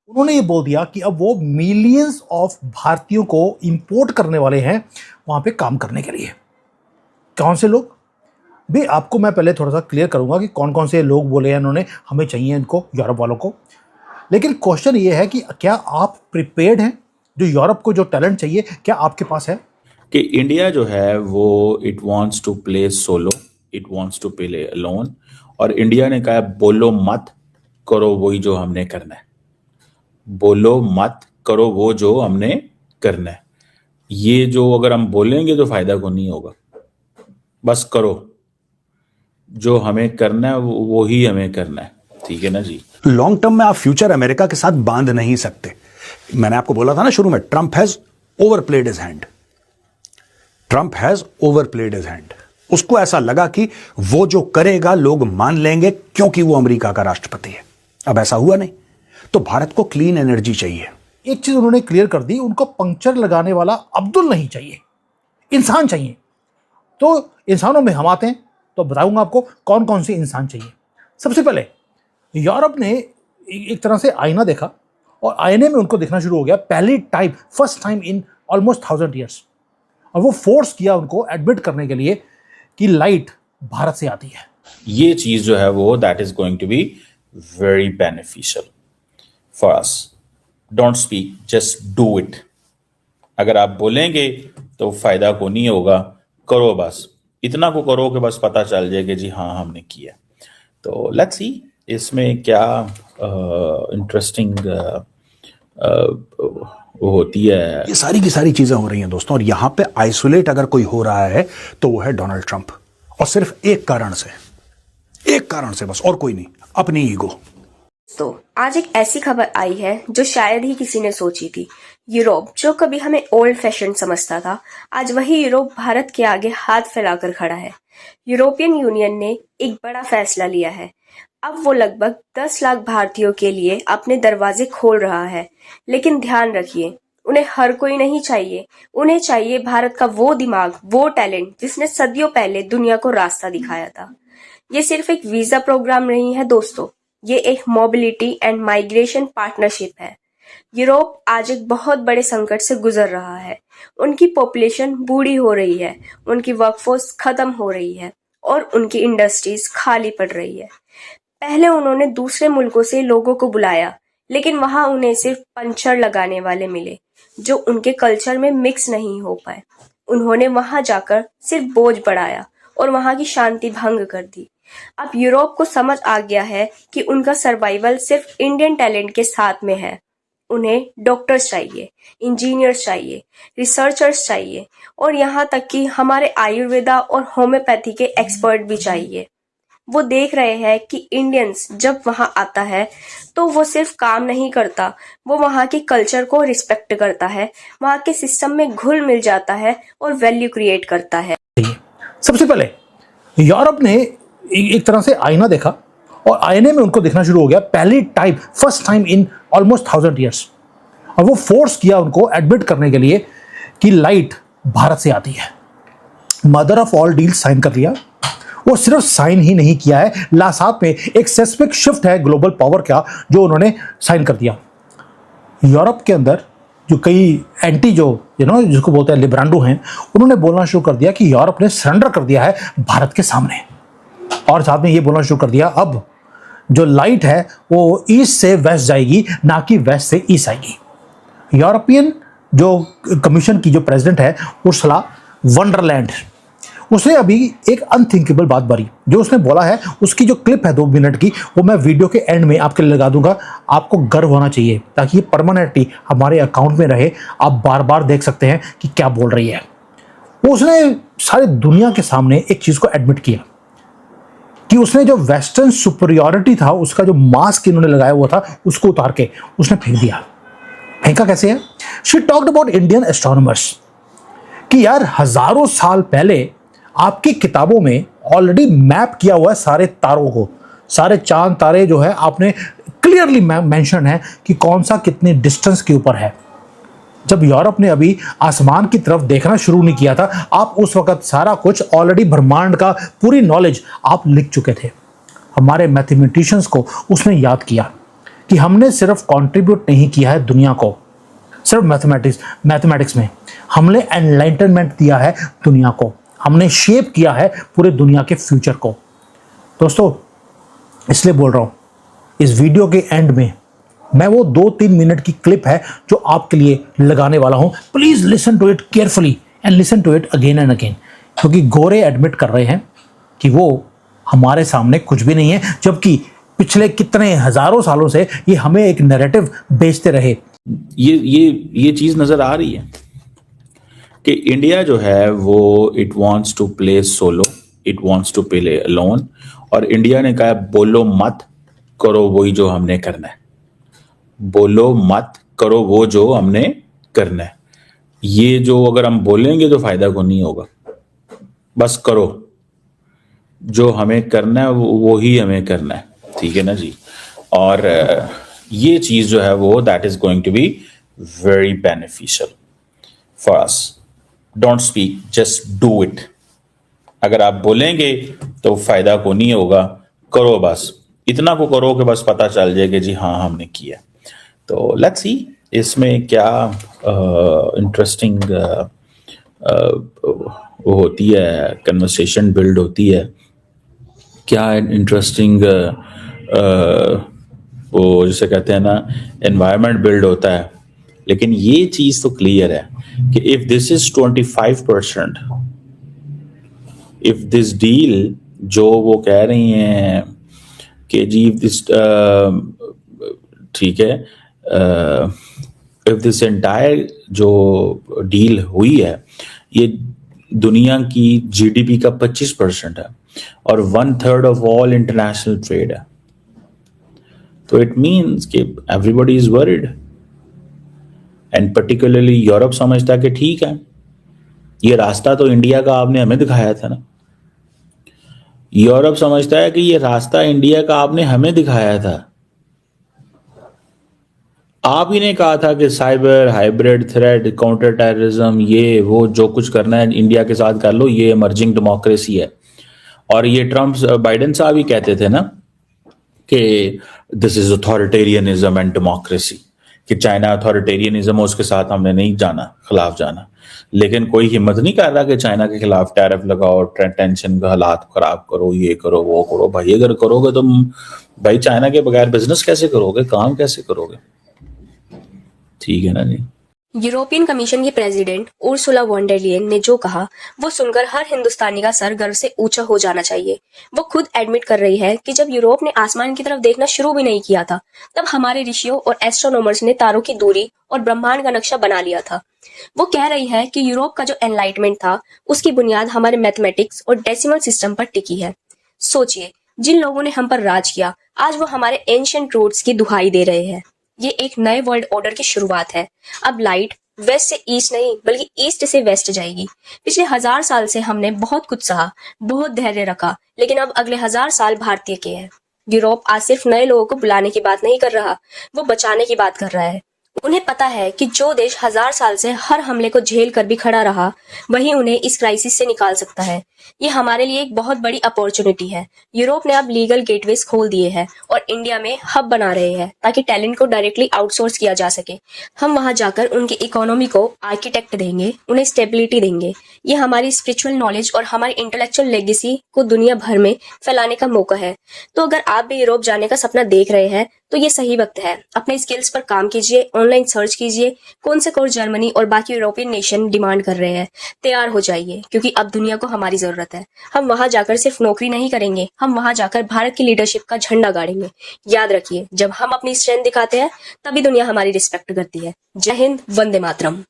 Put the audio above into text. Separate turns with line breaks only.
उन्होंने ये बोल दिया कि अब वो मिलियंस ऑफ भारतीयों को इंपोर्ट करने वाले हैं वहां पे काम करने के लिए। कौन से लोग भी, आपको मैं पहले थोड़ा सा क्लियर करूंगा कि कौन कौन से लोग बोले हैं उन्होंने हमें चाहिए इनको, यूरोप वालों को। लेकिन क्वेश्चन ये है कि क्या आप प्रिपेयर्ड हैं? जो यूरोप को जो टैलेंट चाहिए क्या आपके पास है?
कि इंडिया जो है वो it wants to play solo, it wants to play alone, और इंडिया ने कहा बोलो मत, करो वही जो हमने करना है। बोलो मत, करो वो जो हमने करना है। ये जो अगर हम बोलेंगे तो फायदा को नहीं होगा, बस करो जो हमें करना है वो ही हमें करना है, ठीक है ना जी।
लॉन्ग टर्म में आप फ्यूचर अमेरिका के साथ बांध नहीं सकते। मैंने आपको बोला था ना शुरू में, Trump has overplayed his hand. Trump has overplayed his hand. उसको ऐसा लगा कि वो जो करेगा लोग मान लेंगे क्योंकि वो अमेरिका का राष्ट्रपति है। अब ऐसा हुआ नहीं, तो भारत को क्लीन एनर्जी चाहिए।
एक चीज उन्होंने क्लियर कर दी, उनको पंक्चर लगाने वाला अब्दुल नहीं चाहिए, इंसान चाहिए। तो इंसानों में हम आते हैं, तो बताऊंगा आपको कौन कौन से इंसान चाहिए। सबसे पहले यूरोप ने एक तरह से आईना देखा और आईने में उनको देखना शुरू हो गया पहली time, first time in almost 1000 years, और वो फोर्स किया उनको एडमिट करने के लिए कि लाइट भारत से आती है।
ये चीज जो है वो that is going to be very beneficial for us. Don't speak, just do it. अगर आप बोलेंगे तो फायदा को नहीं होगा, करो बस इतना को करो कि बस पता चल जाए कि जी हाँ हमने किया। तो लेट्स सी इसमें क्या इंटरेस्टिंग वो होती है।
ये सारी की सारी चीजें हो रही हैं दोस्तों, और यहां पे आइसोलेट अगर कोई हो रहा है तो वो है डोनाल्ड ट्रंप, और सिर्फ एक कारण से बस, और कोई नहीं, अपनी ईगो।
तो आज एक ऐसी खबर आई है जो शायद ही किसी ने सोची थी। यूरोप जो कभी हमें ओल्ड फैशन समझता था, आज वही यूरोप भारत के आगे हाथ फैलाकर खड़ा है। यूरोपियन यूनियन ने एक बड़ा फैसला लिया है। अब वो लगभग 10 लाख भारतीयों के लिए अपने दरवाजे खोल रहा है। लेकिन ध्यान रखिए, उन्हें हर कोई नहीं चाहिए। उन्हें चाहिए भारत का वो दिमाग, वो टैलेंट जिसने सदियों पहले दुनिया को रास्ता दिखाया था। ये सिर्फ एक वीजा प्रोग्राम नहीं है दोस्तों, ये एक मोबिलिटी एंड माइग्रेशन पार्टनरशिप है। यूरोप आज एक बहुत बड़े संकट से गुजर रहा है। उनकी पॉपुलेशन बूढ़ी हो रही है, उनकी वर्कफोर्स खत्म हो रही है और उनकी इंडस्ट्रीज खाली पड़ रही है। पहले उन्होंने दूसरे मुल्कों से लोगों को बुलाया, लेकिन वहां उन्हें सिर्फ पंचर लगाने वाले मिले जो उनके कल्चर में मिक्स नहीं हो पाए। उन्होंने वहां जाकर सिर्फ बोझ बढ़ाया और वहां की शांति भंग कर दी। अब यूरोप को समझ आ गया है कि उनका सर्वाइवल सिर्फ इंडियन टैलेंट के साथ में है। उन्हें डॉक्टर्स चाहिए, इंजीनियर्स चाहिए, रिसर्चर्स चाहिए और यहाँ तक कि हमारे आयुर्वेदा और होम्योपैथी के एक्सपर्ट भी चाहिए। वो देख रहे हैं कि इंडियंस जब वहाँ आता है तो वो सिर्फ काम नहीं करता, वो वहाँ के कल्चर को रिस्पेक्ट करता है, वहाँ के सिस्टम में घुल मिल जाता है और वैल्यू क्रिएट करता है।
सबसे पहले यूरोप ने एक तरह से आईना देखा और आईने में उनको देखना शुरू हो गया पहली time, first time in almost 1000 years, और वो फोर्स किया उनको एडमिट करने के लिए कि लाइट भारत से आती है। Mother of all deal sign कर लिया। वो सिर्फ साइन ही नहीं किया है, साथ में एक सेस्मिक शिफ्ट है ग्लोबल पावर का जो उन्होंने साइन कर दिया। यूरोप के अंदर जो कई एंटी जिसको बोलते हैं लिब्रांडो हैं, उन्होंने बोलना शुरू कर दिया कि यूरोप ने सरेंडर कर दिया है भारत के सामने, और साथ में ये बोलना शुरू कर दिया अब जो लाइट है वो ईस्ट से वेस्ट जाएगी, ना कि वेस्ट से ईस्ट आएगी। यूरोपियन जो कमीशन की जो प्रेसिडेंट है उर्सुला वंडरलैंड, उसने अभी एक अनथिंकेबल बात बारी जो उसने बोला है। उसकी जो क्लिप है 2 मिनट की, वो मैं वीडियो के एंड में आपके लिए लगा दूंगा। आपको गर्व होना चाहिए ताकि ये परमानेंटली हमारे अकाउंट में रहे, आप बार बार देख सकते हैं कि क्या बोल रही है। उसने सारी दुनिया के सामने एक चीज को एडमिट किया कि उसने जो वेस्टर्न सुपरियॉरिटी था, उसका जो मास्क इन्होंने लगाया हुआ था, उसको उतार के उसने फेंक दिया। फेंका कैसे है? She talked about Indian astronomers कि यार हजारों साल पहले आपकी किताबों में ऑलरेडी मैप किया हुआ है सारे तारों को, सारे चांद तारे जो है आपने क्लियरली मेंशन है कि कौन सा कितनी डिस्टेंस के ऊपर है। जब यूरोप ने अभी आसमान की तरफ देखना शुरू नहीं किया था, आप उस वक्त सारा कुछ ऑलरेडी ब्रह्मांड का पूरी नॉलेज आप लिख चुके थे। हमारे मैथमेटिशियंस को उसने याद किया कि हमने सिर्फ कंट्रीब्यूट नहीं किया है दुनिया को, सिर्फ मैथमेटिक्स में हमने एनलाइटनमेंट दिया है दुनिया को, हमने शेप किया है पूरे दुनिया के फ्यूचर को। दोस्तों, इसलिए बोल रहा हूं, इस वीडियो के एंड में मैं वो 2-3 मिनट की क्लिप है जो आपके लिए लगाने वाला हूं। Please listen to it carefully and listen to it again and again, क्योंकि गोरे एडमिट कर रहे हैं कि वो हमारे सामने कुछ भी नहीं है, जबकि पिछले कितने हजारों सालों से ये हमें एक नैरेटिव बेचते रहे।
ये चीज नजर आ रही है कि इंडिया जो है वो it wants to play solo, it wants to play alone, और इंडिया ने कहा बोलो मत, करो वही जो हमने करना है। बोलो मत, करो वो जो हमने करना है। ये जो अगर हम बोलेंगे तो फायदा को नहीं होगा, बस करो जो हमें करना है वो ही हमें करना है, ठीक है ना जी। और ये चीज जो है वो that is going to be very beneficial for us. Don't speak, just do it. अगर आप बोलेंगे तो फायदा को नहीं होगा, करो बस इतना को करो कि बस पता चल जाए कि जी हाँ हमने किया। तो लेट्स सी इसमें क्या इंटरेस्टिंग वो होती है, कन्वर्सेशन बिल्ड होती है, क्या इंटरेस्टिंग वो जिसे कहते हैं ना एनवायरनमेंट बिल्ड होता है। लेकिन ये चीज तो क्लियर है कि if this is 25%, if this deal जो वो कह रही हैं कि जी दिस ठीक है, इफ दिस एंटायर जो डील हुई है ये दुनिया की जीडीपी का 25% है और 1/3 ऑफ ऑल इंटरनेशनल ट्रेड है, तो इट मीन्स कि everybody is worried, and particularly Europe समझता है कि ठीक है ये रास्ता तो इंडिया का आपने हमें दिखाया था ना। यूरोप समझता है कि ये रास्ता इंडिया का आपने हमें दिखाया था, आप ही ने कहा था कि cyber, hybrid threat, counter terrorism, ये वो जो कुछ करना है इंडिया के साथ कर लो, ये इमर्जिंग डेमोक्रेसी है। और ये ट्रम्प बाइडेन साहब ही कहते थे ना कि this is authoritarianism and democracy, कि चाइना अथॉरिटेरियनिज्म है उसके साथ हमने नहीं जाना, खिलाफ जाना। लेकिन कोई हिम्मत नहीं कर रहा कि चाइना के खिलाफ टैरिफ लगाओ, टेंशन का हालात खराब करो, ये करो वो करो। भाई अगर करोगे तो भाई चाइना के बगैर बिजनेस कैसे करोगे, काम कैसे करोगे, ठीक है ना जी।
यूरोपियन कमीशन की president Ursula von der Leyen ने जो कहा वो सुनकर हर हिंदुस्तानी का सर गर्व से ऊंचा हो जाना चाहिए। वो खुद एडमिट कर रही है कि जब यूरोप ने आसमान की तरफ देखना शुरू भी नहीं किया था तब हमारे ऋषियों और एस्ट्रोनॉमर्स ने तारों की दूरी और ब्रह्मांड का नक्शा बना लिया था। वो कह रही है कि यूरोप का जो एनलाइटमेंट था उसकी बुनियाद हमारे मैथमेटिक्स और डेसिमल सिस्टम पर टिकी है। सोचिए, जिन लोगों ने हम पर राज किया आज वो हमारे एंशिएंट रूट्स की दुहाई दे रहे हैं। ये एक नए वर्ल्ड ऑर्डर की शुरुआत है। अब लाइट वेस्ट से ईस्ट नहीं बल्कि ईस्ट से वेस्ट जाएगी। पिछले 1000 साल से हमने बहुत कुछ सहा, बहुत धैर्य रखा, लेकिन अब अगले 1000 साल भारतीय के हैं। यूरोप आज सिर्फ नए लोगों को बुलाने की बात नहीं कर रहा, वो बचाने की बात कर रहा है। उन्हें पता है कि जो देश 1000 साल से हर हमले को झेल कर भी खड़ा रहा वही उन्हें इस क्राइसिस से निकाल सकता है। ये हमारे लिए एक बहुत बड़ी अपॉर्चुनिटी है। यूरोप ने अब लीगल गेटवेज खोल दिए हैं और इंडिया में हब बना रहे हैं ताकि टैलेंट को डायरेक्टली आउटसोर्स किया जा सके। हम वहां जाकर उनकी इकोनॉमी को आर्किटेक्ट देंगे, उन्हें स्टेबिलिटी देंगे। ये हमारी स्पिरिचुअल नॉलेज और हमारी इंटेलेक्चुअल लेगेसी को दुनिया भर में फैलाने का मौका है। तो अगर आप भी यूरोप जाने का सपना देख रहे हैं तो ये सही वक्त है। अपने स्किल्स पर काम कीजिए, ऑनलाइन सर्च कीजिए कौन से कोर्स जर्मनी और बाकी यूरोपियन नेशन डिमांड कर रहे हैं। तैयार हो जाइए क्योंकि अब दुनिया को हमारी जरूरत है। हम वहां जाकर सिर्फ नौकरी नहीं करेंगे, हम वहां जाकर भारत की लीडरशिप का झंडा गाड़ेंगे। याद रखिए, जब हम अपनी स्ट्रेंथ दिखाते हैं तभी दुनिया हमारी रिस्पेक्ट करती है। जय हिंद, वंदे मातरम।